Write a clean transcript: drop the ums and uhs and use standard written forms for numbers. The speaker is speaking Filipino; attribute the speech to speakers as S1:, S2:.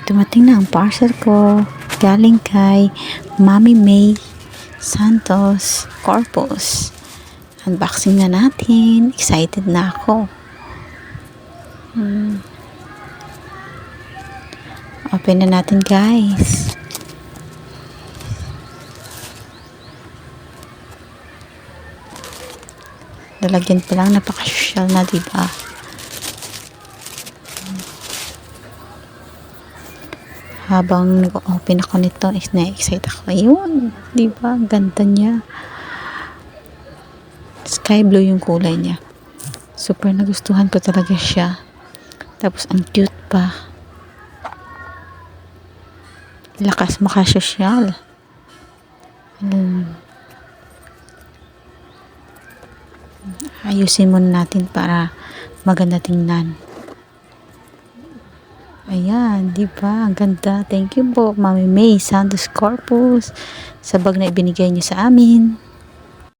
S1: Dumating na ang parcel ko galing kay Mami May Santos Corpus. Unboxing na natin. Excited na ako. Open na natin, guys. Lalagyan pa lang, napaka-social na, diba? Habang nag-open ako nito, na-excite ako. Ayun, diba? Ganda niya. Sky blue yung kulay niya. Super nagustuhan ko talaga siya. Tapos, ang cute pa. Lakas makasosyal. Ayusin muna natin para maganda tingnan. Ayan, di ba? Ang ganda. Thank you po, Mami May Santos Corpus, sa bag na ibinigay niyo sa amin.